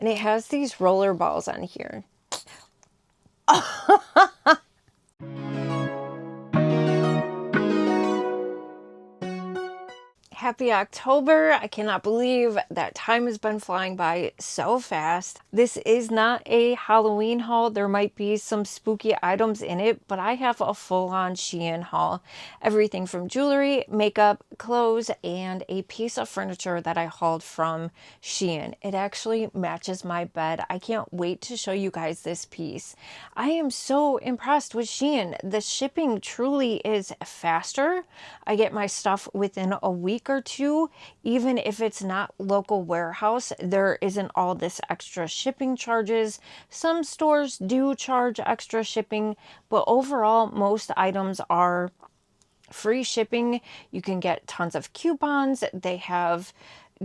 and it has these roller balls on here. Happy October. I cannot believe that time has been flying by so fast. This is not a Halloween haul. There might be some spooky items in it, but I have a full-on SHEIN haul. Everything from jewelry, makeup, clothes, and a piece of furniture that I hauled from SHEIN. It actually matches my bed. I can't wait to show you guys this piece. I am so impressed with SHEIN. The shipping truly is faster. I get my stuff within a week or two, even if it's not local warehouse. There isn't all this extra shipping charges. Some stores do charge extra shipping, but overall most items are free shipping. You can get tons of coupons. They have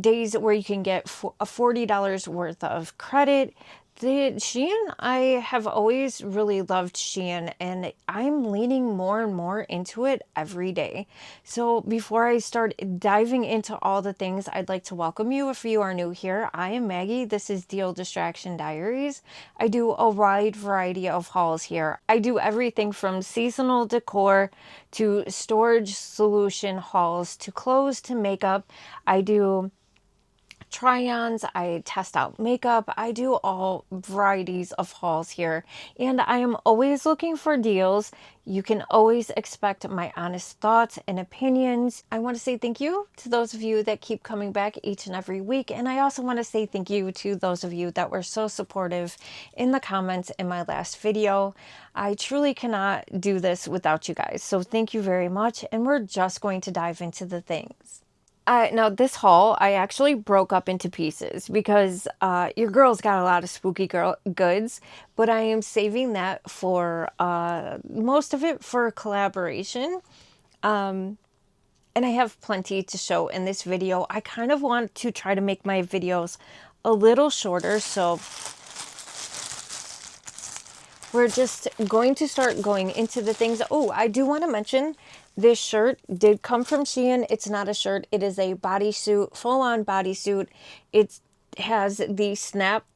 days where you can get $40 worth of credit. The SHEIN, I have always really loved SHEIN, and I'm leaning more and more into it every day. So before I start diving into all the things, I'd like to welcome you if you are new here. I am Maggie. This is Deal Distraction Diaries. I do a wide variety of hauls here. I do everything from seasonal decor to storage solution hauls to clothes to makeup. I do try-ons, I test out makeup, I do all varieties of hauls here, and I am always looking for deals. You can always expect my honest thoughts and opinions. I want to say thank you to those of you that keep coming back each and every week, and I also want to say thank you to those of you that were so supportive in the comments in my last video. I truly cannot do this without you guys, so thank you very much, and we're just going to dive into the things. Now this haul, I actually broke up into pieces because your girl's got a lot of spooky goods, but I am saving that for most of it for collaboration. And I have plenty to show in this video. I kind of want to try to make my videos a little shorter, so we're just going to start going into the things. Oh, I do want to mention this shirt did come from SHEIN. It's not a shirt. It is a bodysuit, full-on bodysuit. It has the snap,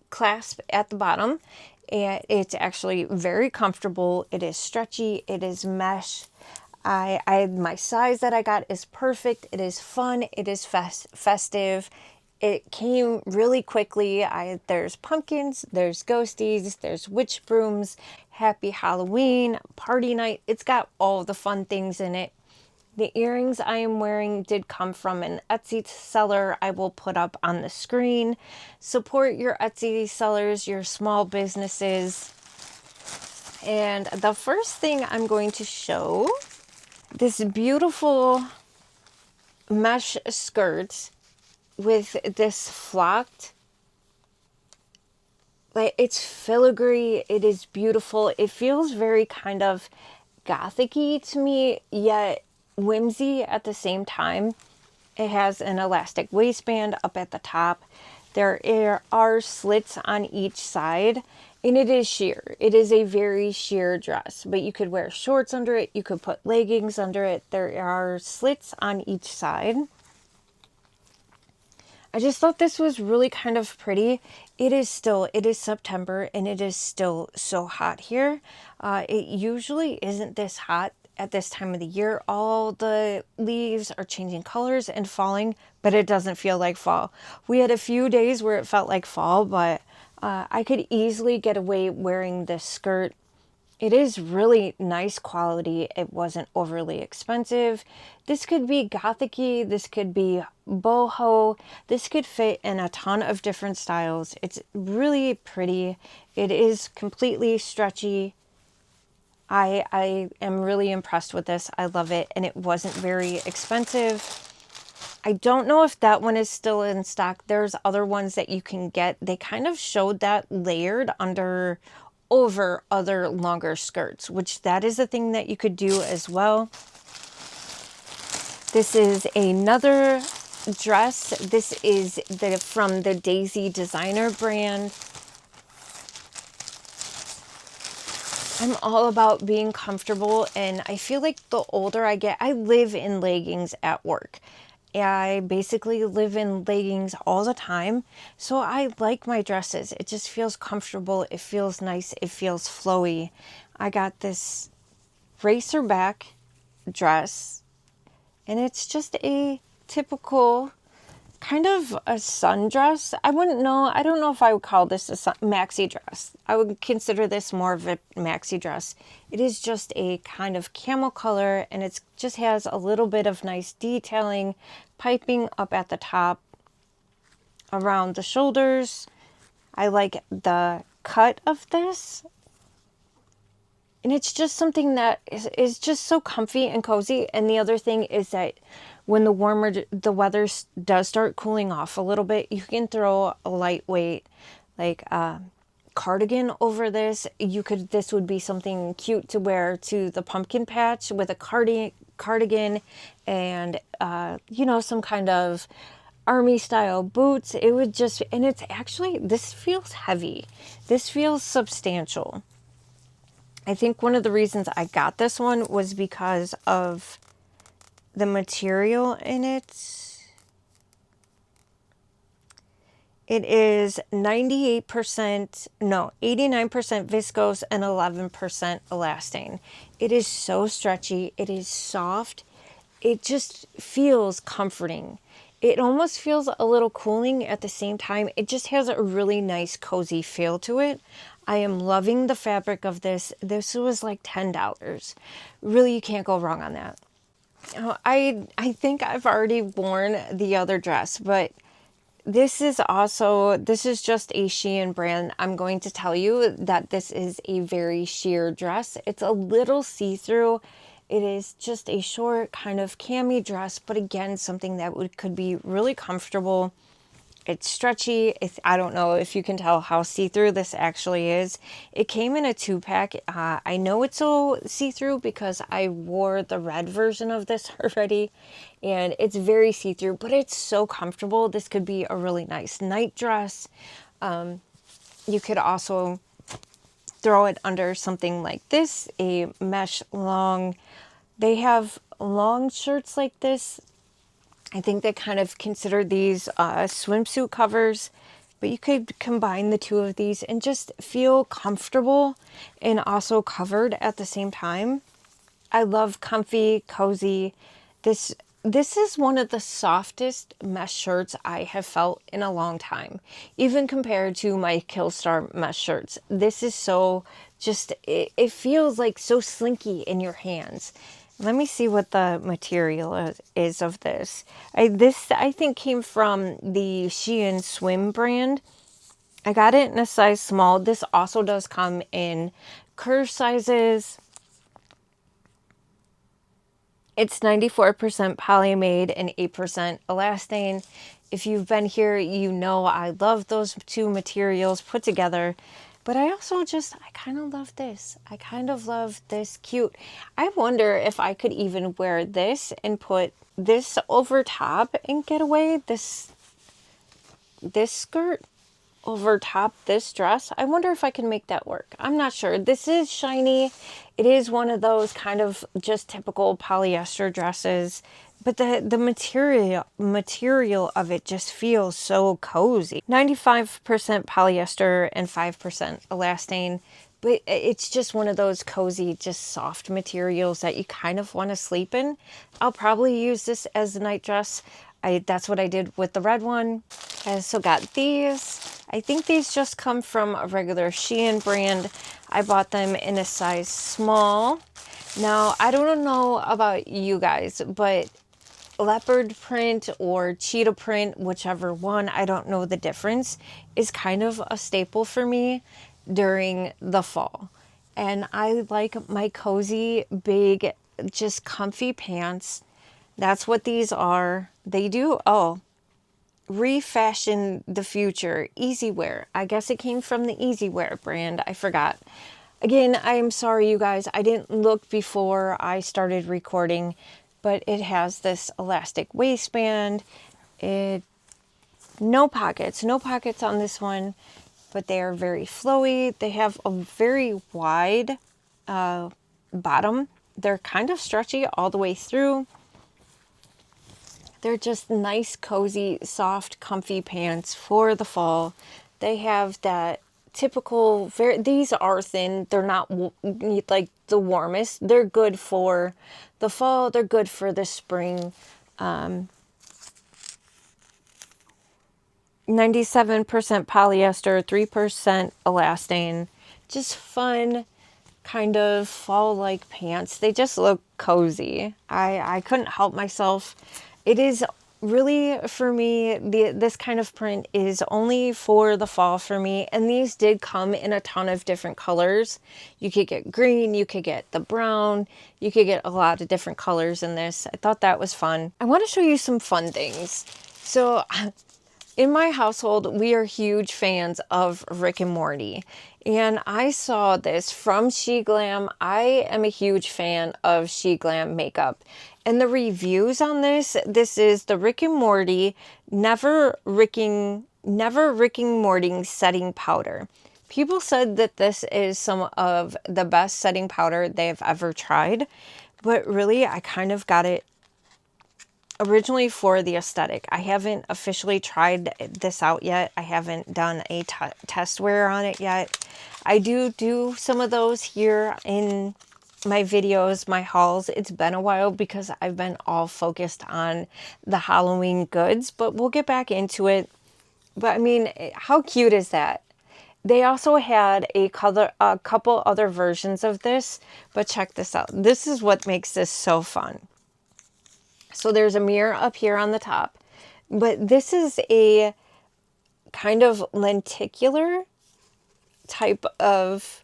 clasp at the bottom. And it's actually very comfortable. It is stretchy. It is mesh. My size that I got is perfect. It is fun. It is festive. It came really quickly. There's pumpkins, there's ghosties, there's witch brooms, happy Halloween, party night. It's got all the fun things in it. The earrings I am wearing did come from an Etsy seller I will put up on the screen. Support your Etsy sellers, your small businesses. And the first thing I'm going to show, this beautiful mesh skirt with this flocked, like, it's filigree. It is beautiful. It feels very kind of gothic-y to me, yet whimsy at the same time. It has an elastic waistband up at the top. There are slits on each side, and it is sheer. It is a very sheer dress, but you could wear shorts under it. You could put leggings under it. There are slits on each side. I just thought this was really kind of pretty. It is September, and it is still so hot here. It usually isn't this hot at this time of the year. All the leaves are changing colors and falling, but it doesn't feel like fall. We had a few days where it felt like fall, but I could easily get away wearing this skirt. It is really nice quality. It wasn't overly expensive. This could be gothic-y. This could be boho. This could fit in a ton of different styles. It's really pretty. It is completely stretchy. I am really impressed with this. I love it, and it wasn't very expensive. I don't know if that one is still in stock. There's other ones that you can get. They kind of showed that layered over other longer skirts, which that is a thing that you could do as well. This is another dress. This is from the DAZY designer brand. I'm all about being comfortable, and I feel like the older I get, I live in leggings at work. I basically live in leggings all the time, so I like my dresses. It just feels comfortable, it feels nice, it feels flowy. I got this racer back dress, and it's just a typical kind of a sundress. I don't know if I would call this a maxi dress. I would consider this more of a maxi dress. It is just a kind of camel color, and it just has a little bit of nice detailing, piping up at the top, around the shoulders. I like the cut of this. And it's just something that is just so comfy and cozy. And the other thing is that when the weather does start cooling off a little bit, you can throw a lightweight, like cardigan over this. This would be something cute to wear to the pumpkin patch with a cardigan and, some kind of army style boots. It would just, and it's actually, this feels heavy. This feels substantial. I think one of the reasons I got this one was because of the material in it. It is 89% viscose and 11% elastane. It is so stretchy. It is soft. It just feels comforting. It almost feels a little cooling at the same time. It just has a really nice cozy feel to it. I am loving the fabric of this. This was like $10. Really, you can't go wrong on that. I think I've already worn the other dress, but this is just a SHEIN brand. I'm going to tell you that this is a very sheer dress. It's a little see-through. It is just a short kind of cami dress, but again, something that could be really comfortable. It's stretchy. I don't know if you can tell how see-through this actually is. It came in a 2-pack. I know it's so see-through because I wore the red version of this already, and it's very see-through, but it's so comfortable. This could be a really nice night dress. You could also throw it under something like this, a mesh long. They have long shirts like this. I think they kind of consider these swimsuit covers, but you could combine the two of these and just feel comfortable and also covered at the same time. I love comfy, cozy. This is one of the softest mesh shirts I have felt in a long time, even compared to my Killstar mesh shirts. This is so just, it feels like so slinky in your hands. Let me see what the material is of this. This, I think, came from the SHEIN Swim brand. I got it in a size small. This also does come in curve sizes. It's 94% polyamide and 8% elastane. If you've been here, you know I love those two materials put together. But I also I kind of love this. I kind of love this cute. I wonder if I could even wear this and put this over top and get away. This skirt over top this dress. I wonder if I can make that work. I'm not sure. This is shiny. It is one of those kind of just typical polyester dresses. But the material of it just feels so cozy. 95% polyester and 5% elastane. But it's just one of those cozy, just soft materials that you kind of want to sleep in. I'll probably use this as a night dress. That's what I did with the red one. I also got these. I think these just come from a regular SHEIN brand. I bought them in a size small. Now, I don't know about you guys, but leopard print or cheetah print, whichever one, I don't know the difference, is kind of a staple for me during the fall. And I like my cozy, big, just comfy pants. That's what these are. They do, refashion the future. EZwear. I guess it came from the EZwear brand. I forgot. Again, I'm sorry, you guys. I didn't look before I started recording. But it has this elastic waistband. No pockets on this one, but they are very flowy. They have a very wide bottom. They're kind of stretchy all the way through. They're just nice, cozy, soft, comfy pants for the fall. They have that typical, these are thin. They're not like the warmest. They're good for the fall. They're good for the spring. 97% polyester, 3% elastane. Just fun, kind of fall-like pants. They just look cozy. I couldn't help myself. It is really, for me, this kind of print is only for the fall for me. And these did come in a ton of different colors. You could get green, you could get the brown, you could get a lot of different colors in this. I thought that was fun. I want to show you some fun things. So in my household, we are huge fans of Rick and Morty. And I saw this from SHEGLAM. I am a huge fan of SHEGLAM makeup. And the reviews on this is the Rick and Morty Never Ricking Morty setting powder. People said that this is some of the best setting powder they've ever tried. But really, I kind of got it originally for the aesthetic. I haven't officially tried this out yet. I haven't done a test wear on it yet. I do some of those here in my videos, my hauls. It's been a while because I've been all focused on the Halloween goods, but we'll get back into it. But I mean, how cute is that? They also had a couple other versions of this, but check this out. This is what makes this so fun. So there's a mirror up here on the top, but this is a kind of lenticular type of,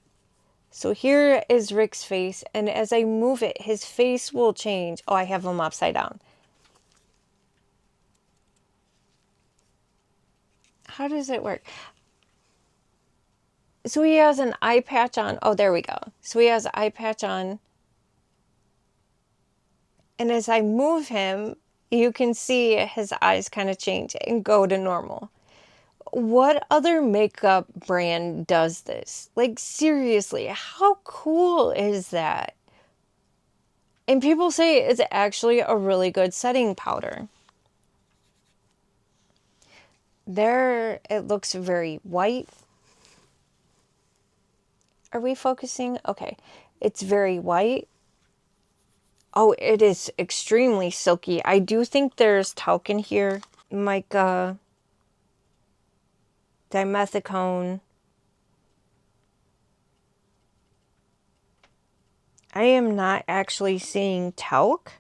so here is Rick's face, and as I move it, his face will change. Oh, I have him upside down. How does it work? So he has an eye patch on. Oh, there we go. So he has an eye patch on. And as I move him, you can see his eyes kind of change and go to normal. What other makeup brand does this? Like, seriously, how cool is that? And people say it's actually a really good setting powder. There, it looks very white. Are we focusing? Okay. It's very white. Oh, it is extremely silky. I do think there's talc in here. Mica, dimethicone. I am not actually seeing talc,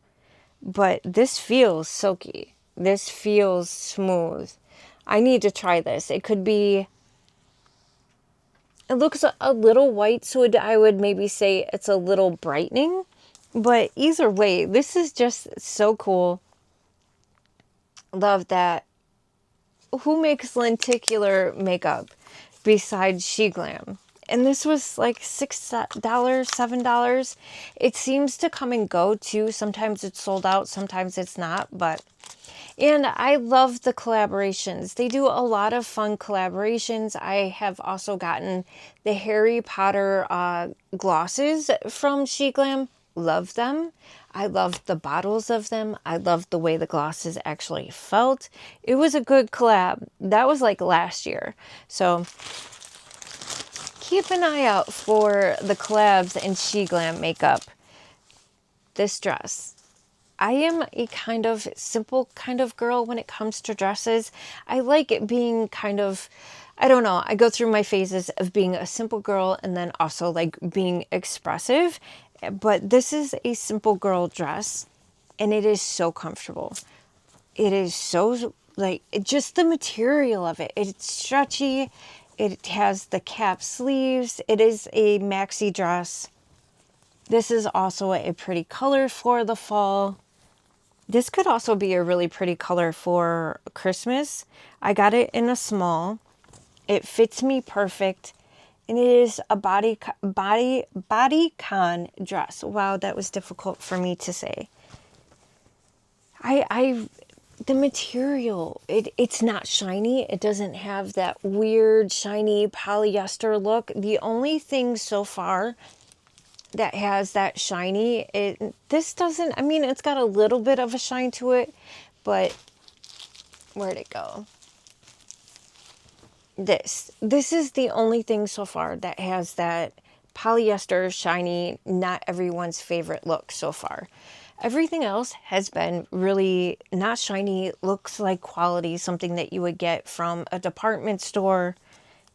but this feels silky. This feels smooth. I need to try this. It could be, it looks a little white, so I would maybe say it's a little brightening. But either way, this is just so cool. Love that. Who makes lenticular makeup besides SHEGLAM? And this was like $6, $7. It seems to come and go too. Sometimes it's sold out, sometimes it's not. And I love the collaborations. They do a lot of fun collaborations. I have also gotten the Harry Potter glosses from SHEGLAM. Love them. I loved the bottles of them. I loved the way the glosses actually felt. It was a good collab. That was like last year. So keep an eye out for the collabs in SHEGLAM makeup. This dress. I am a kind of simple kind of girl when it comes to dresses. I like it being kind of, I don't know, I go through my phases of being a simple girl and then also like being expressive. But this is a simple girl dress, and it is so comfortable. It is so, like, just the material of it. It's stretchy. It has the cap sleeves. It is a maxi dress. This is also a pretty color for the fall. This could also be a really pretty color for Christmas. I got it in a small. It fits me perfect. And it is a bodycon dress. Wow, that was difficult for me to say. The material, it's not shiny. It doesn't have that weird shiny polyester look. The only thing so far that has that shiny, this doesn't, I mean, it's got a little bit of a shine to it, but where'd it go? This is the only thing so far that has that polyester shiny, not everyone's favorite look so far. Everything else has been really not shiny, looks like quality, something that you would get from a department store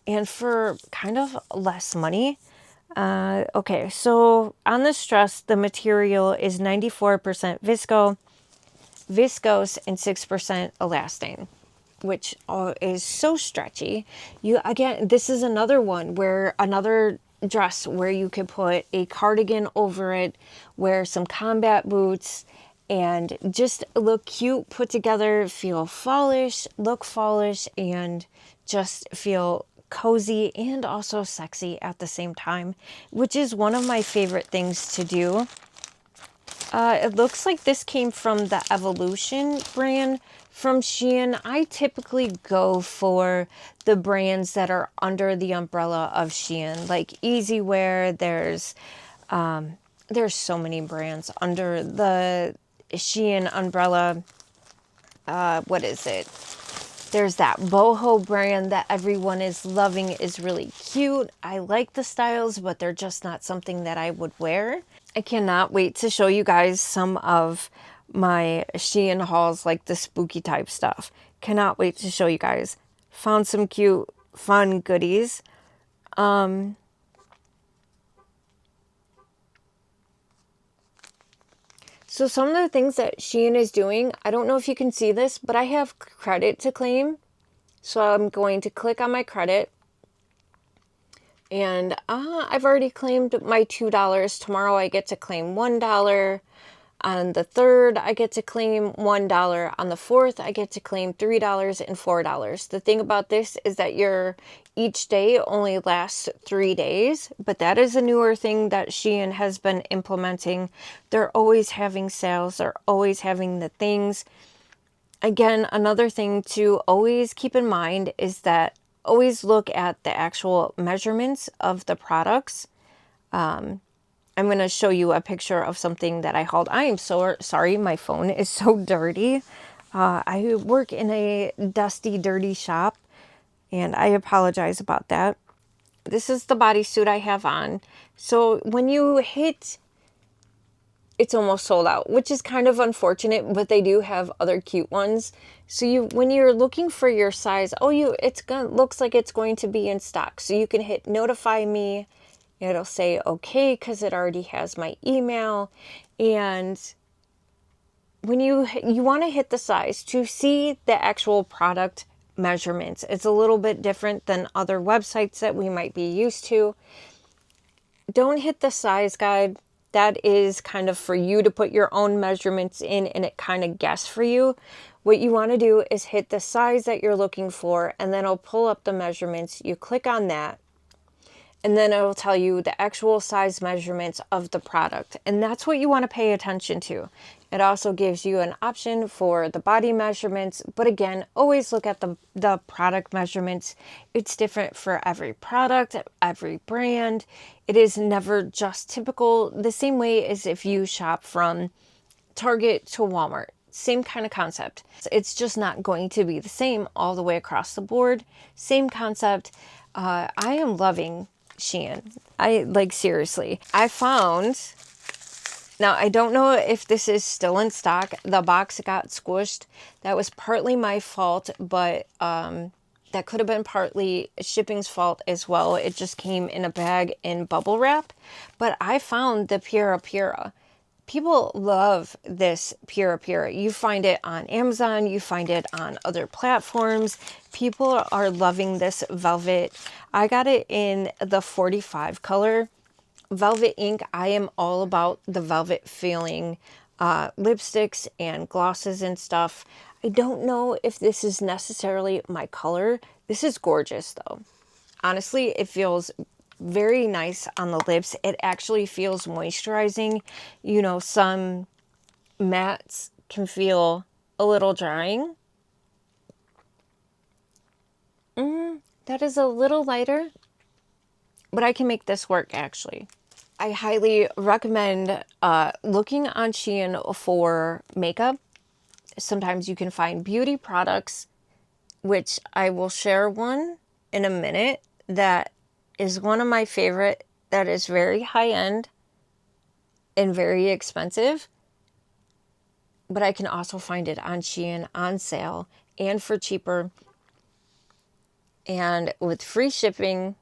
and for kind of less money. Okay, so on this dress, the material is 94% viscose, and 6% elastane, which is so stretchy. Again, this is another one where another dress where you could put a cardigan over it, wear some combat boots, and just look cute, put together, feel fallish, look fallish, and just feel cozy and also sexy at the same time, which is one of my favorite things to do. It looks like this came from the Evolution brand from SHEIN. I typically go for the brands that are under the umbrella of SHEIN, like EZwear. There's so many brands under the SHEIN umbrella. What is it? There's that boho brand that everyone is loving, is really cute. I like the styles, but they're just not something that I would wear. I cannot wait to show you guys some of my SHEIN hauls, like the spooky type stuff. Cannot wait to show you guys. Found some cute, fun goodies. So some of the things that SHEIN is doing, I don't know if you can see this, but I have credit to claim. So I'm going to click on my credit. And I've already claimed my $2. Tomorrow I get to claim $1. On the 3rd, I get to claim $1. On the 4th, I get to claim $3 and $4. The thing about this is that each day only lasts 3 days, but that is a newer thing that SHEIN has been implementing. They're always having sales. They're always having the things. Again, another thing to always keep in mind is that always look at the actual measurements of the products. I'm going to show you a picture of something that I hauled. I am so sorry, my phone is so dirty. I work in a dusty, dirty shop, and I apologize about that. This is the bodysuit I have on. So when you hit, it's almost sold out, which is kind of unfortunate, but they do have other cute ones. So when you're looking for your size, looks like it's going to be in stock. So you can hit notify me. It'll say okay because it already has my email. And when you want to hit the size to see the actual product measurements, it's a little bit different than other websites that we might be used to. Don't hit the size guide. That is kind of for you to put your own measurements in, and it kind of guess for you. What you want to do is hit the size that you're looking for, and then it'll pull up the measurements. You click on that, and then it'll tell you the actual size measurements of the product. And that's what you want to pay attention to. It also gives you an option for the body measurements. But again, always look at the product measurements. It's different for every product, every brand. It is never just typical. The same way as if you shop from Target to Walmart. Same kind of concept. It's just not going to be the same all the way across the board. Same concept. I am loving SHEIN. Seriously. I found, now I don't know if this is still in stock. The box got squished. That was partly my fault, but that could have been partly shipping's fault as well. It just came in a bag in bubble wrap. But I found the Peripera. People love this Peripera. You find it on Amazon. You find it on other platforms. People are loving this velvet. I got it in the 45 color. Velvet ink. I am all about the velvet feeling lipsticks and glosses and stuff. I don't know if this is necessarily my color. This is gorgeous though. Honestly, it feels very nice on the lips. It actually feels moisturizing. You know, some mattes can feel a little drying. That is a little lighter, but I can make this work actually. I highly recommend looking on SHEIN for makeup. Sometimes you can find beauty products, which I will share one in a minute that is one of my favorite, that is very high end and very expensive, but I can also find it on SHEIN on sale and for cheaper and with free shipping.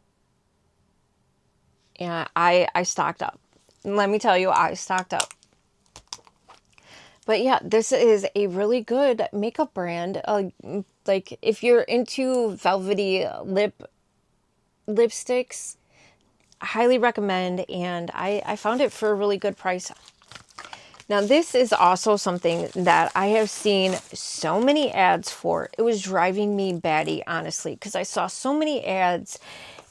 And I stocked up. Let me tell you, I stocked up. But yeah, this is a really good makeup brand. Like if you're into velvety lipsticks, I highly recommend. And I found it for a really good price. Now, this is also something that I have seen so many ads for. It was driving me batty, honestly, because I saw so many ads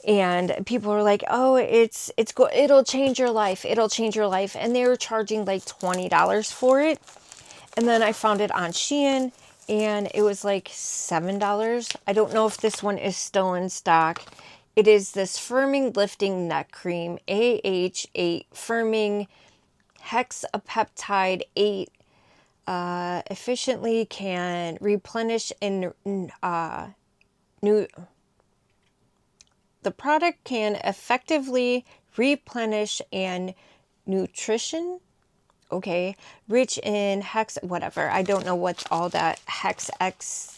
and people were like, oh, it'll change your life. It'll change your life. And they were charging like $20 for it. And then I found it on SHEIN and it was like $7. I don't know if this one is still in stock. It is this firming lifting neck cream, AH8 firming hexapeptide 8, efficiently can replenish and the product can effectively replenish and nutrition. Okay, rich in hex, whatever. I don't know what's all that hex X.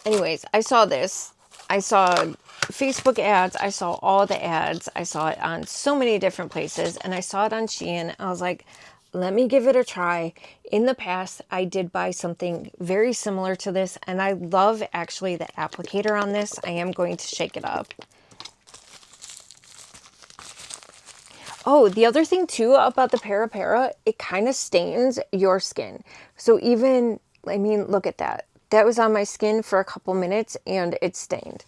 Anyways, I saw this. I saw Facebook ads. I saw all the ads. I saw it on so many different places, and I saw it on SHEIN. I was like, let me give it a try. In the past, I did buy something very similar to this, and I love actually the applicator on this. I am going to shake it up. Oh, the other thing too about the Peripera, it kind of stains your skin. So even, I mean, look at that. That was on my skin for a couple minutes and it stained.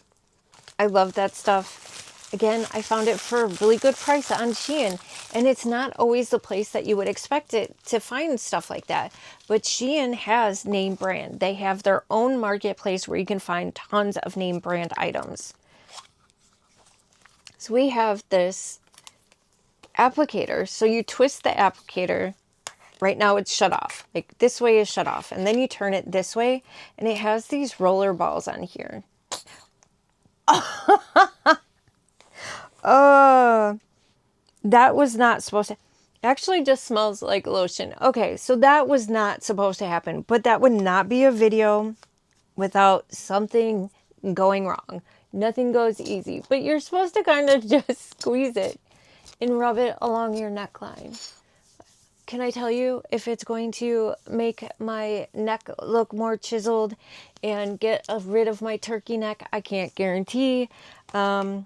I love that stuff. Again, I found it for a really good price on SHEIN. And it's not always the place that you would expect it to find stuff like that. But SHEIN has name brand. They have their own marketplace where you can find tons of name brand items. So we have this applicator. So you twist the applicator. Right now it's shut off. Like this way is shut off. And then you turn it this way and it has these roller balls on here. That was not supposed to. Actually just smells like lotion. Okay, so that was not supposed to happen. But that would not be a video without something going wrong. Nothing goes easy. But you're supposed to kind of just squeeze it and rub it along your neckline. Can I tell you if it's going to make my neck look more chiseled and get rid of my turkey neck? I can't guarantee. But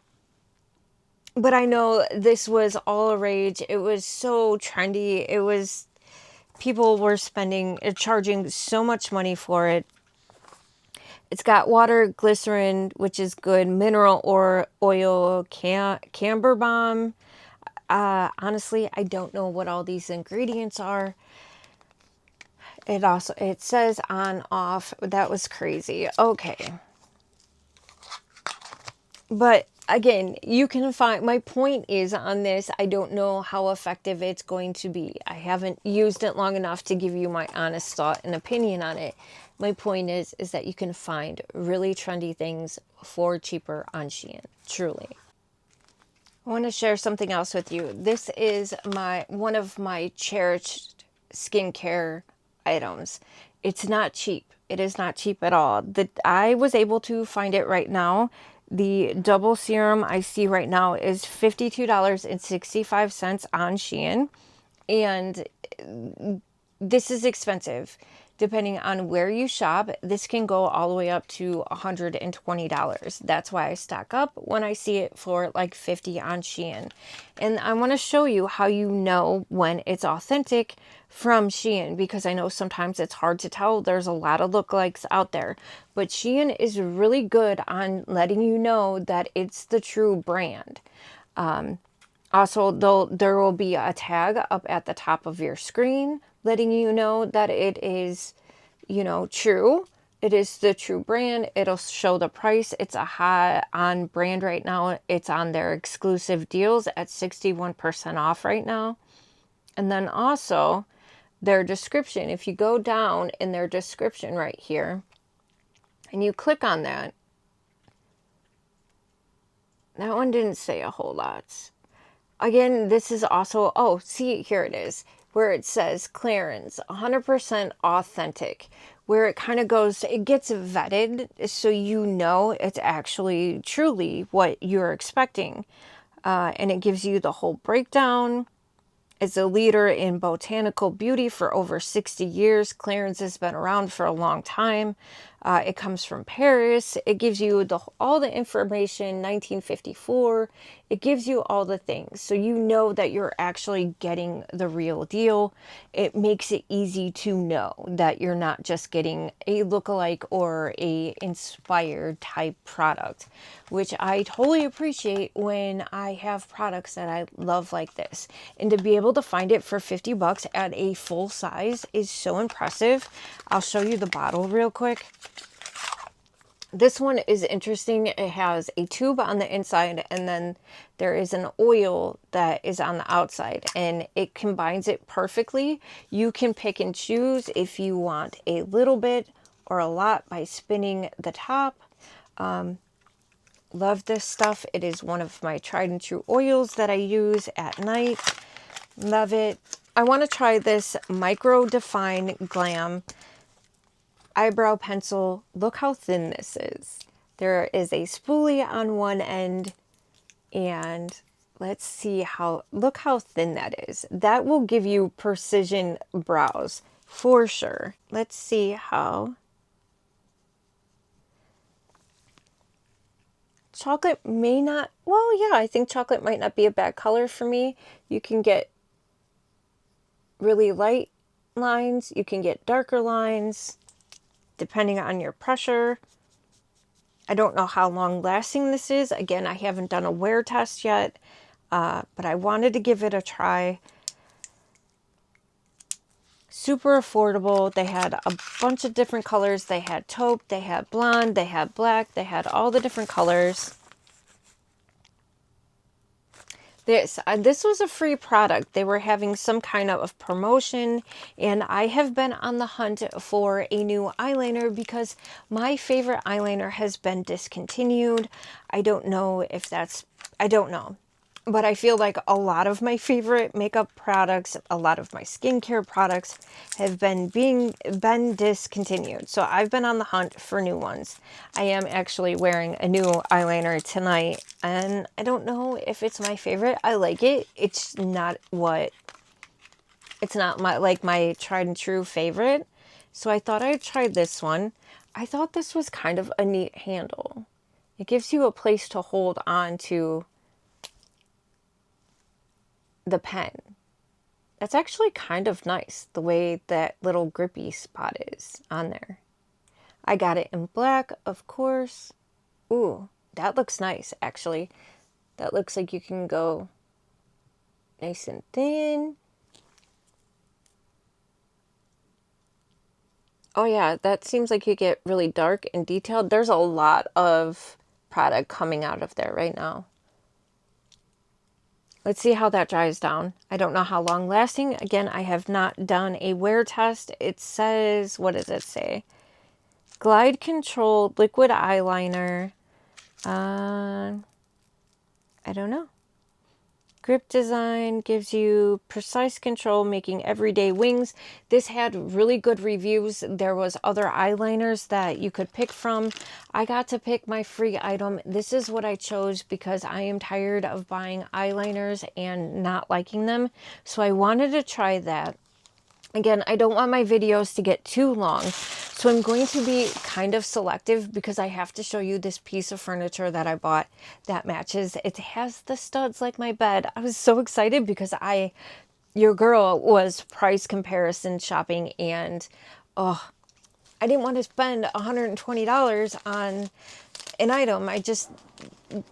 I know this was all a rage. It was so trendy. It was, people were charging so much money for it. It's got water, glycerin, which is good, mineral or oil, camber balm. Honestly, I don't know what all these ingredients are. It says on, off. That was crazy. Okay. But again, you can find, my point is on this, I don't know how effective it's going to be. I haven't used it long enough to give you my honest thought and opinion on it. My point is that you can find really trendy things for cheaper on SHEIN. Truly. I want to share something else with you. This is one of my cherished skincare items. It's not cheap. It is not cheap at all. I was able to find it right now. The double serum I see right now is $52.65 on SHEIN. And this is expensive. Depending on where you shop, this can go all the way up to $120. That's why I stock up when I see it for like $50 on SHEIN. And I want to show you how you know when it's authentic from SHEIN, because I know sometimes it's hard to tell. There's a lot of lookalikes out there. But SHEIN is really good on letting you know that it's the true brand. Also, there will be a tag up at the top of your screen letting you know that it is, true. It is the true brand. It'll show the price. It's a high on brand right now. It's on their exclusive deals at 61% off right now. And then also, their description, if you go down in their description right here and you click on that, that one didn't say a whole lot. Again, this is also, oh, see, here it is, where it says Clarins, 100% authentic, where it kind of goes, it gets vetted so you know it's actually truly what you're expecting. And it gives you the whole breakdown. It's a leader in botanical beauty for over 60 years. Clarins has been around for a long time. It comes from Paris. It gives you all the information, 1954. It gives you all the things. So you know that you're actually getting the real deal. It makes it easy to know that you're not just getting a lookalike or a inspired type product, which I totally appreciate when I have products that I love like this. And to be able to find it for 50 bucks at a full size is so impressive. I'll show you the bottle real quick. This one is interesting. It has a tube on the inside and then there is an oil that is on the outside and it combines it perfectly. You can pick and choose if you want a little bit or a lot by spinning the top. Love this stuff. It is one of my tried and true oils that I use at night. Love it. I want to try this Micro Define Glam eyebrow pencil. Look how thin this is. There is a spoolie on one end and let's see look how thin that is. That will give you precision brows for sure. Let's see how. Chocolate may not, well, yeah, I think chocolate might not be a bad color for me. You can get really light lines. You can get darker lines depending on your pressure. I don't know how long lasting this is. Again, I haven't done a wear test yet, but I wanted to give it a try. Super affordable. They had a bunch of different colors. They had taupe, they had blonde, they had black, they had all the different colors. This was a free product. They were having some kind of promotion, and I have been on the hunt for a new eyeliner because my favorite eyeliner has been discontinued. I don't know if that's, I don't know. But I feel like a lot of my favorite makeup products, a lot of my skincare products have been discontinued. So I've been on the hunt for new ones. I am actually wearing a new eyeliner tonight, and I don't know if it's my favorite. I like it. It's not my my tried and true favorite. So I thought I'd try this one. I thought this was kind of a neat handle. It gives you a place to hold on to the pen. That's actually kind of nice, the way that little grippy spot is on there. I got it in black, of course. Ooh, that looks nice, actually. That looks like you can go nice and thin. Oh yeah, that seems like you get really dark and detailed. There's a lot of product coming out of there right now. Let's see how that dries down. I don't know how long lasting. Again, I have not done a wear test. It says, what does it say? Glide control liquid eyeliner. I don't know. Grip design gives you precise control, making everyday wings. This had really good reviews. There was other eyeliners that you could pick from. I got to pick my free item. This is what I chose because I am tired of buying eyeliners and not liking them. So I wanted to try that. Again, I don't want my videos to get too long, so I'm going to be kind of selective because I have to show you this piece of furniture that I bought that matches. It has the studs like my bed. I was so excited because your girl was price comparison shopping, and I didn't want to spend $120 on an item. I just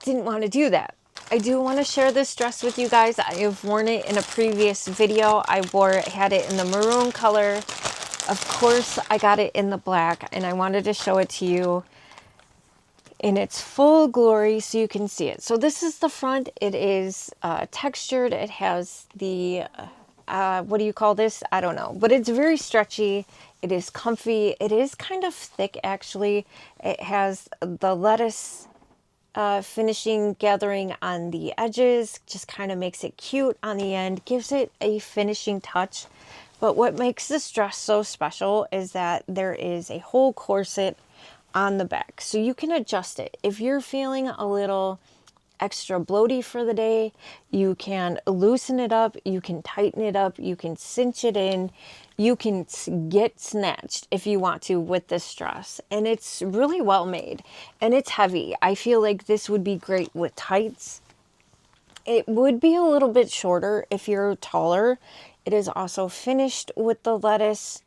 didn't want to do that. I do want to share this dress with you guys. I have worn it in a previous video. I had it in the maroon color. Of course, I got it in the black, and I wanted to show it to you in its full glory so you can see it. So this is the front. It is textured. It has the what do you call this? I don't know, but it's very stretchy. It is comfy. It is kind of thick, actually. It has the lettuce finishing gathering on the edges, just kind of makes it cute on the end, gives it a finishing touch. But what makes this dress so special is that there is a whole corset on the back, so you can adjust it. If you're feeling a little extra bloaty for the day, you can loosen it up, you can tighten it up, you can cinch it in, you can get snatched if you want to with this dress. And it's really well made, and it's heavy. I feel like this would be great with tights. It would be a little bit shorter if you're taller. It is also finished with the lettuce,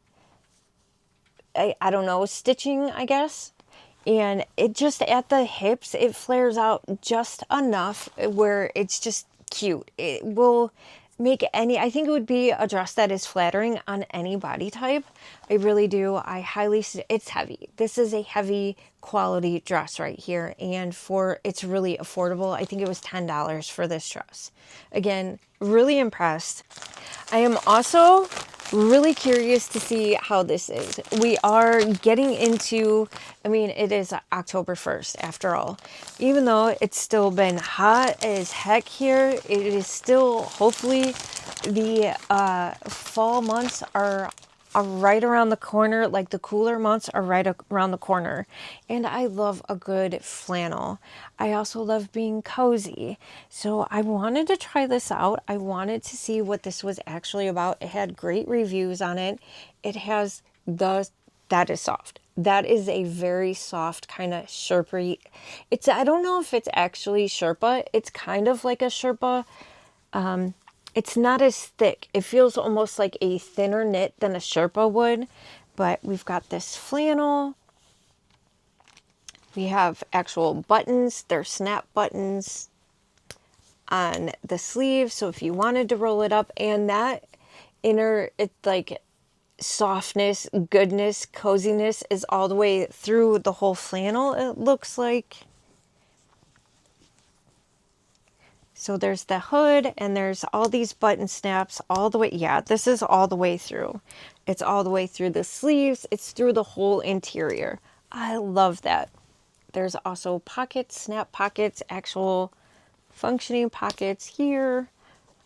I don't know, stitching, I guess. And it just, at the hips, it flares out just enough where it's just cute. It will make any, I think it would be a dress that is flattering on any body type. I really do. I highly, it's heavy. This is a heavy quality dress right here. And it's really affordable. I think it was $10 for this dress. Again, really impressed. I am also really curious to see how this is. We are getting into, I mean, it is October 1st after all. Even though it's still been hot as heck here, it is still, hopefully, the fall months are right around the corner. Like, the cooler months are right around the corner. And I love a good flannel. I also love being cozy. So I wanted to try this out. I wanted to see what this was actually about. It had great reviews on it. It has that is soft. That is a very soft kind of Sherpa. I don't know if it's actually Sherpa. It's kind of like a Sherpa. It's not as thick. It feels almost like a thinner knit than a Sherpa would. But we've got this flannel. We have actual buttons. They're snap buttons on the sleeve. So if you wanted to roll it up, and that inner, it's like softness, goodness, coziness is all the way through the whole flannel, it looks like. So there's the hood, and there's all these button snaps all the way. Yeah, this is all the way through. It's all the way through the sleeves. It's through the whole interior. I love that. There's also pockets, snap pockets, actual functioning pockets here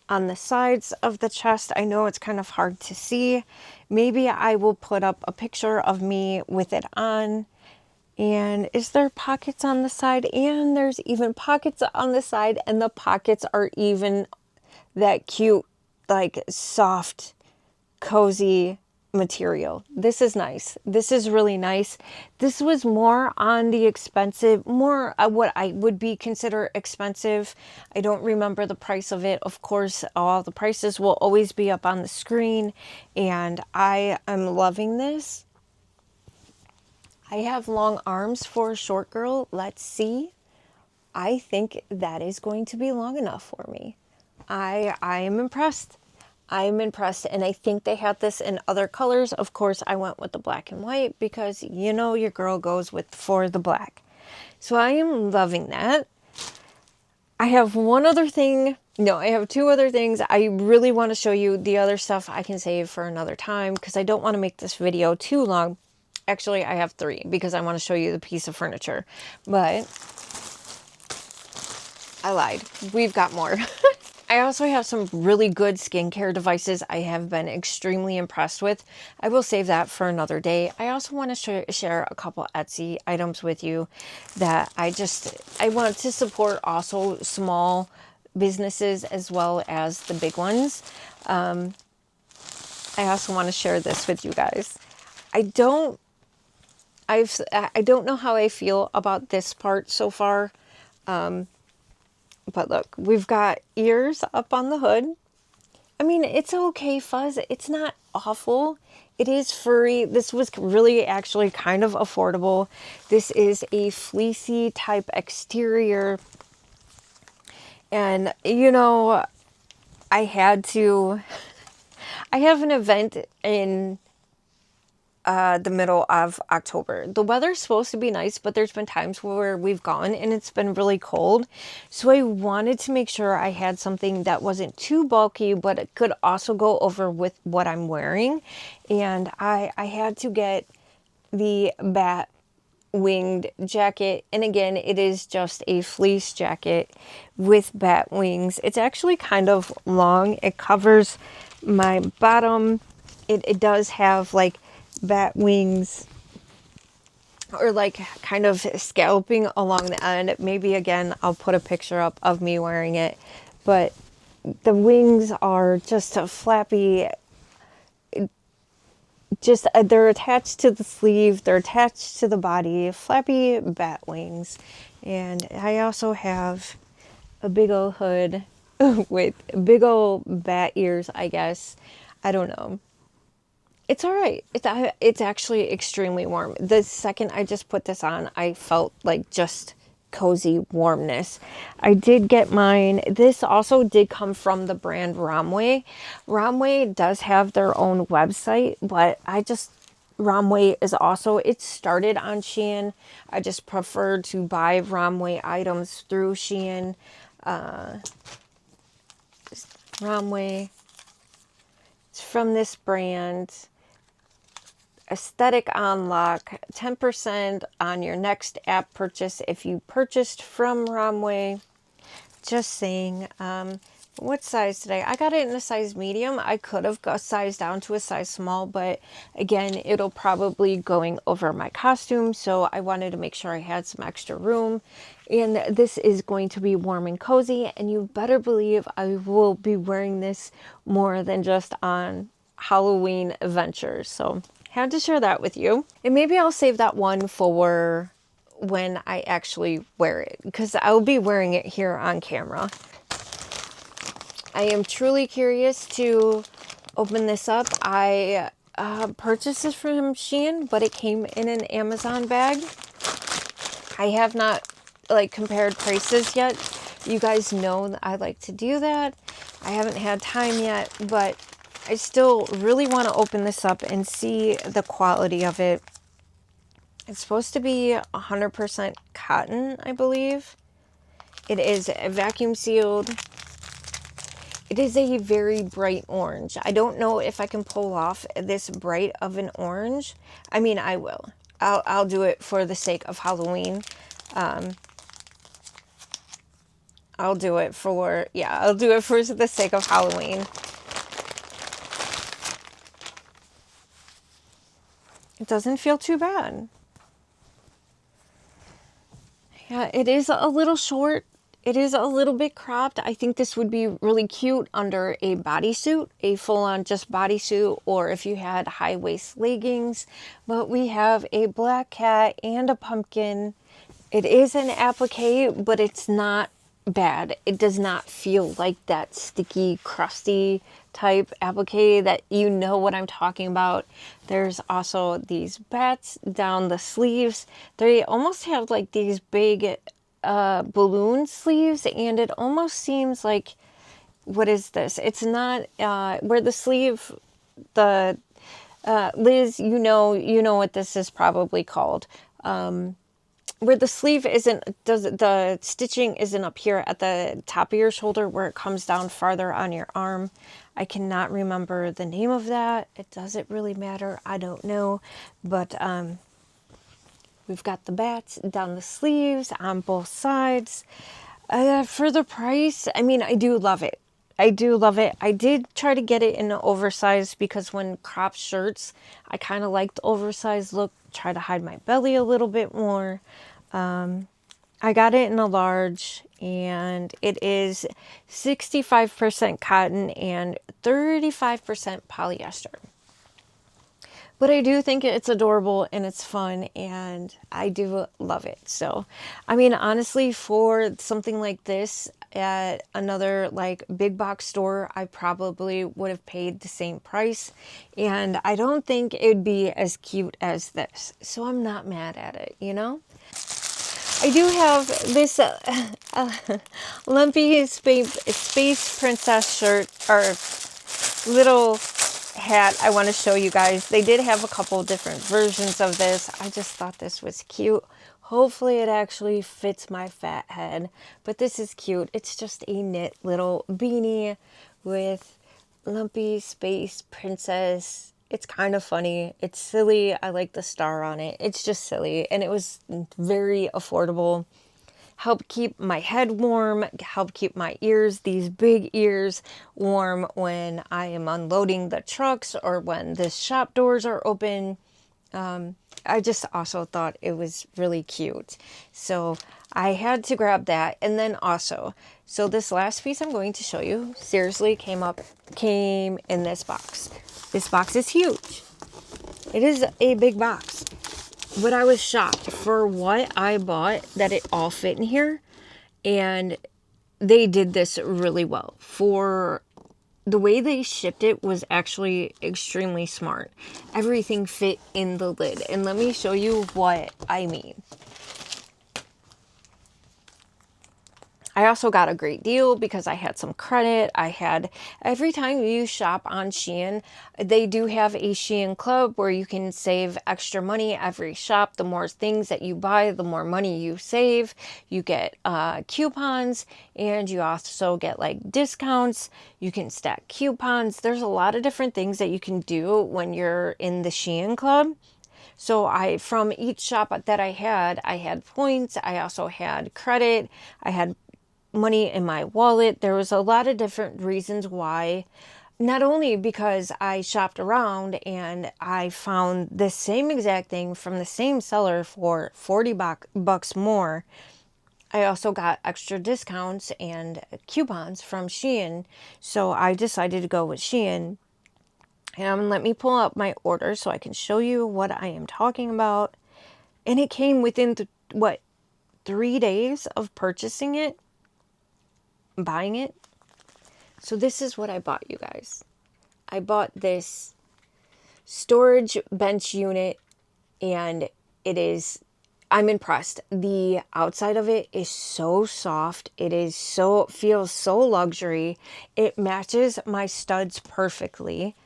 on the sides of the chest. I know it's kind of hard to see. Maybe I will put up a picture of me with it on. And is there pockets on the side? And there's even pockets on the side, and the pockets are even that cute, like soft, cozy material. This is nice. This is really nice. This was more on the expensive, more what I would be consider expensive. I don't remember the price of it. Of course, all the prices will always be up on the screen, and I am loving this. I have long arms for a short girl. Let's see. I think that is going to be long enough for me. I am impressed. I'm impressed, and I think they have this in other colors. Of course, I went with the black and white because, you know, your girl goes for the black. So I am loving that. I have one other thing. No, I have two other things. I really want to show you. The other stuff I can save for another time because I don't want to make this video too long. Actually, I have three because I want to show you the piece of furniture. But I lied. We've got more. I also have some really good skincare devices I have been extremely impressed with. I will save that for another day. I also want to share a couple Etsy items with you that I want to support also small businesses as well as the big ones. I also want to share this with you guys. I don't know how I feel about this part so far. But look, we've got ears up on the hood. I mean, it's okay fuzz. It's not awful. It is furry. This was really actually kind of affordable. This is a fleecy type exterior. And, you know, I have an event in the middle of October. The weather's supposed to be nice, but there's been times where we've gone and it's been really cold. So I wanted to make sure I had something that wasn't too bulky, but it could also go over with what I'm wearing. And I had to get the bat winged jacket, and again, it is just a fleece jacket with bat wings. It's actually kind of long. It covers my bottom. It does have like bat wings, or like kind of scalloping along the end. Maybe again, I'll put a picture up of me wearing it, but the wings are just a flappy, just they're attached to the sleeve, they're attached to the body, flappy bat wings. And I also have a big old hood with big old bat ears, I guess. I don't know. It's all right. It's actually extremely warm. The second I just put this on, I felt like just cozy warmness. I did get mine. This also did come from the brand Romwe. Romwe does have their own website, but Romwe is also, it started on SHEIN. I just prefer to buy Romwe items through SHEIN. Romwe. It's from this brand. Aesthetic on lock, 10% on your next app purchase if you purchased from Romwe. Just saying. What size today? I got it in a size medium. I could have got sized down to a size small, but again, it'll probably going over my costume, so I wanted to make sure I had some extra room. And this is going to be warm and cozy, and you better believe I will be wearing this more than just on Halloween adventures. So had to share that with you. And maybe I'll save that one for when I actually wear it, because I'll be wearing it here on camera. I am truly curious to open this up. I purchased this from SHEIN, but it came in an Amazon bag. I have not like compared prices yet. You guys know that I like to do that. I haven't had time yet, but I still really want to open this up and see the quality of it. It's supposed to be 100% cotton, I believe. It is vacuum sealed. It is a very bright orange. I don't know if I can pull off this bright of an orange. I mean, I will. I'll do it for the sake of Halloween. I'll do it for the sake of Halloween. It doesn't feel too bad. Yeah, it is a little short. It is a little bit cropped. I think this would be really cute under a bodysuit, a full-on just bodysuit, or if you had high-waist leggings. But we have a black cat and a pumpkin. It is an applique, but it's not bad. It does not feel like that sticky, crusty type applique that you know what I'm talking about. There's also these bats down the sleeves. They almost have like these big balloon sleeves, and it almost seems like, what is this? It's not where the sleeve, the Liz, you know what this is probably called. Where the sleeve the stitching isn't up here at the top of your shoulder, where it comes down farther on your arm. I cannot remember the name of that. It doesn't really matter. I don't know. But we've got the bats down the sleeves on both sides. For the price, I mean, I do love it. I do love it. I did try to get it in an oversized, because when cropped shirts, I kind of like the oversized look. Try to hide my belly a little bit more. I got it in a large, and it is 65% cotton and 35% polyester. But I do think it's adorable and it's fun, and I do love it. So, I mean, honestly, for something like this at another like big box store, I probably would have paid the same price. And I don't think it'd be as cute as this. So I'm not mad at it, you know? I do have this lumpy space princess shirt, or little hat I want to show you guys. They did have a couple different versions of this. I just thought this was cute. Hopefully it actually fits my fat head, but this is cute. It's just a knit little beanie with lumpy space princess. It's kind of funny. It's silly. I like the star on it. It's just silly, and it was very affordable. Help keep my head warm, help keep my ears, these big ears, warm when I am unloading the trucks or when the shop doors are open. I just also thought it was really cute. So I had to grab that. And then also, so this last piece I'm going to show you, seriously came in this box. This box is huge. It is a big box. But I was shocked for what I bought that it all fit in here. And they did this really well. For the way they shipped it was actually extremely smart. Everything fit in the lid. And let me show you what I mean. I also got a great deal because I had some credit. Every time you shop on SHEIN, they do have a SHEIN club where you can save extra money every shop. The more things that you buy, the more money you save. You get coupons, and you also get like discounts. You can stack coupons. There's a lot of different things that you can do when you're in the SHEIN club. So from each shop that I had points. I also had credit. I had money in my wallet. There was a lot of different reasons why, not only because I shopped around and I found the same exact thing from the same seller for 40 bucks more. I also got extra discounts and coupons from SHEIN. So I decided to go with SHEIN. Let me pull up my order so I can show you what I am talking about. And it came within 3 days of purchasing it. Buying it. So this is what I bought, you guys. I bought this storage bench unit, and I'm impressed. The outside of it is so soft. Feels so luxury. It matches my studs perfectly.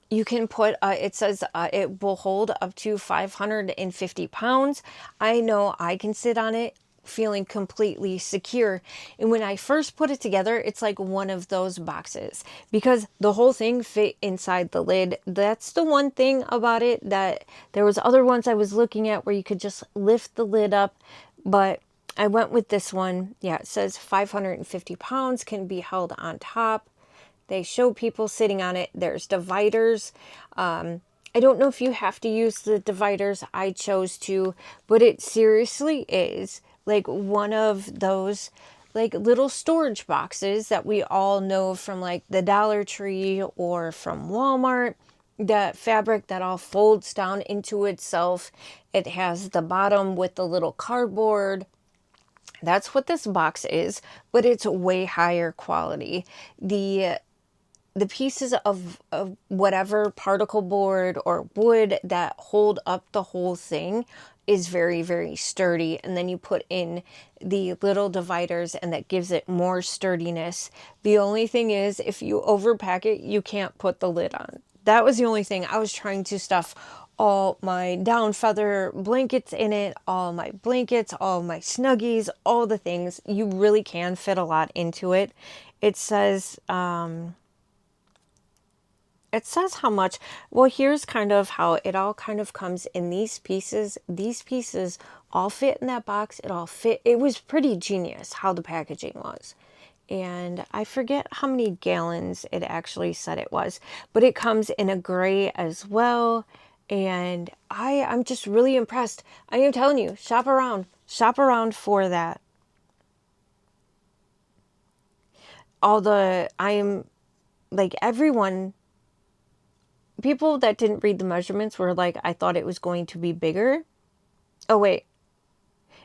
You can put, it says it will hold up to 550 pounds. I know I can sit on it feeling completely secure. And when I first put it together, it's like one of those boxes because the whole thing fit inside the lid. That's the one thing about it, that there was other ones I was looking at where you could just lift the lid up, but I went with this one. Yeah, it says 550 pounds can be held on top. They show people sitting on it. There's dividers. I don't know if you have to use the dividers. I chose to, but it seriously is like one of those like little storage boxes that we all know from like the Dollar Tree or from Walmart. That fabric that all folds down into itself. It has the bottom with the little cardboard. That's what this box is, but it's way higher quality. The pieces of whatever particle board or wood that hold up the whole thing is very, very sturdy. And then you put in the little dividers and that gives it more sturdiness. The only thing is, if you overpack it, you can't put the lid on. That was the only thing. I was trying to stuff all my down feather blankets in it, all my blankets, all my snuggies, all the things. You really can fit a lot into it. It says how much. Well, here's kind of how it all kind of comes in these pieces. These pieces all fit in that box. It all fit. It was pretty genius how the packaging was. And I forget how many gallons it actually said it was, but it comes in a gray as well. And I'm just really impressed. I am telling you, shop around for that. People that didn't read the measurements were like, I thought it was going to be bigger. Oh, wait.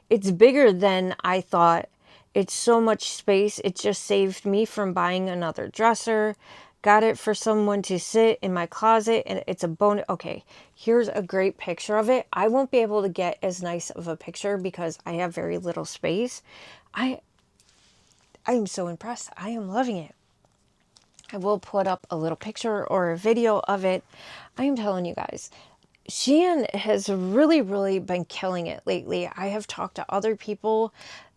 It's bigger than I thought. It's so much space. It just saved me from buying another dresser. Got it for someone to sit in my closet, and it's a bonus. Okay, here's a great picture of it. I won't be able to get as nice of a picture because I have very little space. I am so impressed. I am loving it. I will put up a little picture or a video of it. I am telling you guys, SHEIN has really been killing it lately. I have talked to other people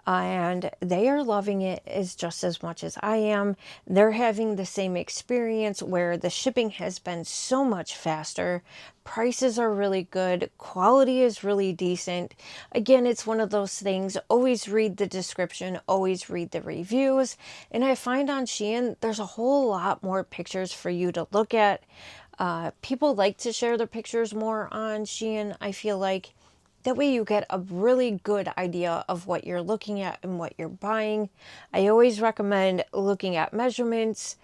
and they are loving it as just as much as I am. They're having the same experience where the shipping has been so much faster. Prices are really good. Quality is really decent. Again, it's one of those things. Always read the description. Always read the reviews. And I find on SHEIN, there's a whole lot more pictures for you to look at. People like to share their pictures more on SHEIN, I feel like. That way you get a really good idea of what you're looking at and what you're buying. I always recommend looking at measurements,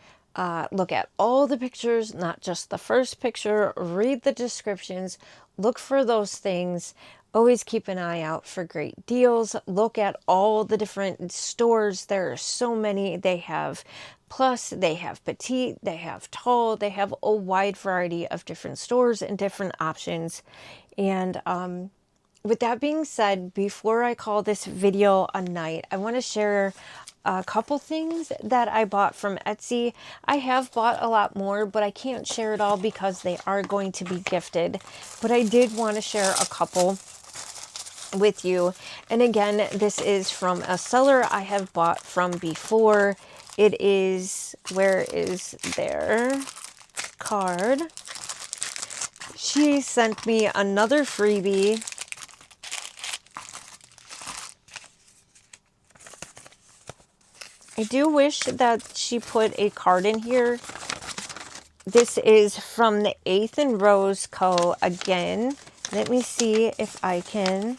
look at all the pictures, not just the first picture, read the descriptions, look for those things. Always keep an eye out for great deals. Look at all the different stores. There are so many. They have plus, they have petite, they have tall, they have a wide variety of different stores and different options. And with that being said, before I call this video a night, I want to share a couple things that I bought from Etsy. I have bought a lot more, but I can't share it all because they are going to be gifted. But I did want to share a couple with you. And again, this is from a seller I have bought from before. It is, where is their card? She sent me another freebie. I do wish that she put a card in here. This is from the 8th and Rose Co. again. Let me see if I can.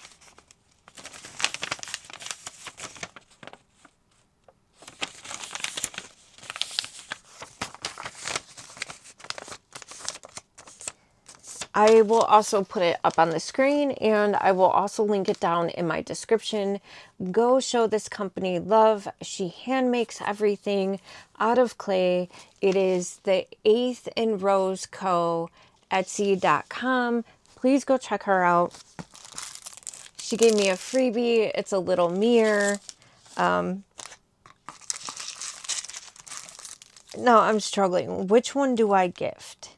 I will also put it up on the screen and I will also link it down in my description. Go show this company love. She hand makes everything out of clay. It is the 8th and Rose Co. Etsy.com. Please go check her out. She gave me a freebie. It's a little mirror. No, I'm struggling. Which one do I gift?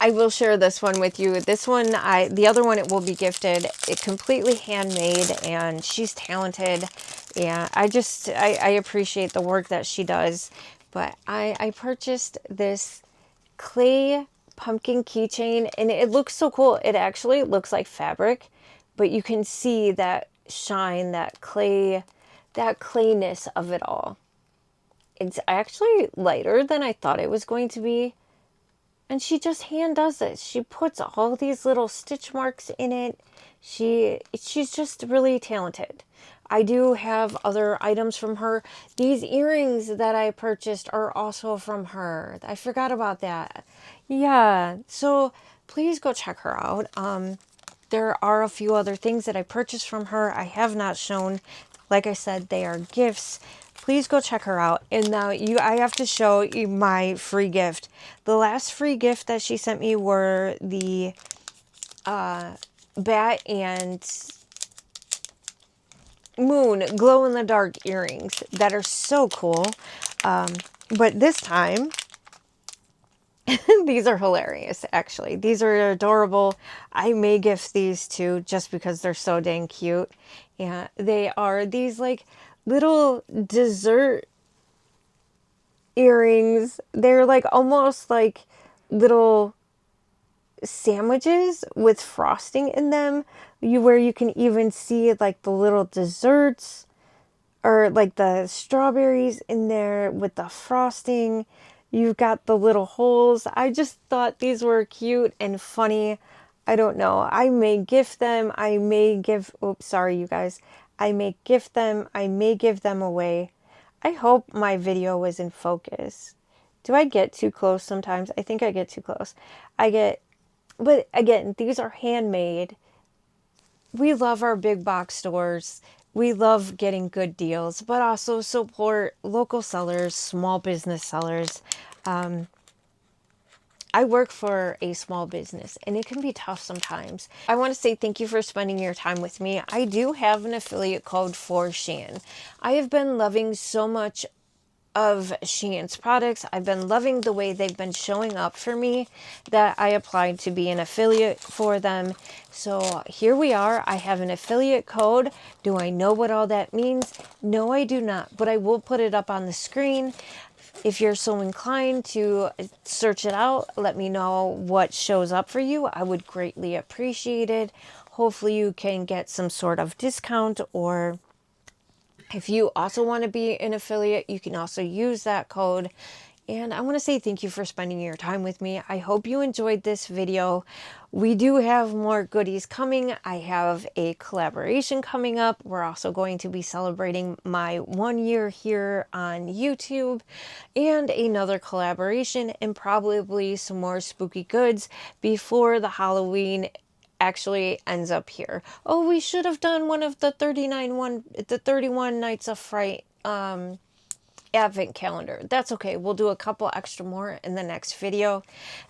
I will share this one with you. This one, the other one, it will be gifted. It's completely handmade and she's talented. Yeah, I appreciate the work that she does. But I purchased this clay pumpkin keychain and it looks so cool. It actually looks like fabric, but you can see that shine, that clayness of it all. It's actually lighter than I thought it was going to be. And she just hand does it. She puts all these little stitch marks in it. She's just really talented. I do have other items from her. These earrings that I purchased are also from her. I forgot about that. Yeah, so please go check her out. There are a few other things that I purchased from her I have not shown. Like I said, they are gifts. Please go check her out. And now I have to show you my free gift. The last free gift that she sent me were the bat and moon glow-in-the-dark earrings that are so cool. But this time, these are hilarious, actually. These are adorable. I may gift these too just because they're so dang cute. Yeah, they are these like little dessert earrings. They're like almost like little sandwiches with frosting in them, where you can even see like the little desserts or like the strawberries in there with the frosting. You've got the little holes. I just thought these were cute and funny. I don't know. I may gift them. I may give, oops, sorry you guys. I may gift them. I may give them away. I hope my video was in focus. Do I get too close sometimes? I think I get too close. But again, these are handmade. We love our big box stores. We love getting good deals, but also support local sellers, small business sellers. I work for a small business and it can be tough sometimes. I want to say thank you for spending your time with me. I do have an affiliate code for SHEIN. I have been loving so much of SHEIN's products. I've been loving the way they've been showing up for me, that I applied to be an affiliate for them. So here we are. I have an affiliate code. Do I know what all that means? No, I do not, but I will put it up on the screen. If you're so inclined to search it out, let me know what shows up for you. I would greatly appreciate it. Hopefully you can get some sort of discount, or if you also want to be an affiliate, you can also use that code. And I want to say thank you for spending your time with me. I hope you enjoyed this video. We do have more goodies coming. I have a collaboration coming up. We're also going to be celebrating my 1 year here on YouTube, and another collaboration, and probably some more spooky goods before the Halloween actually ends up here. Oh, we should have done one of the 31 Nights of Fright advent calendar. That's okay. We'll do a couple extra more in the next video.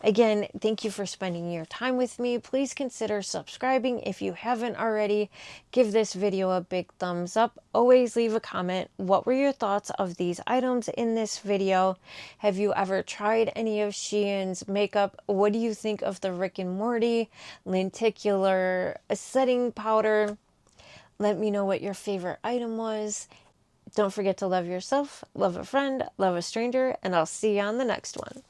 Again, thank you for spending your time with me. Please consider subscribing if you haven't already. Give this video a big thumbs up. Always leave a comment. What were your thoughts of these items in this video? Have you ever tried any of SHEIN's makeup? What do you think of the Rick and Morty lenticular setting powder? Let me know what your favorite item was. Don't forget to love yourself, love a friend, love a stranger, and I'll see you on the next one.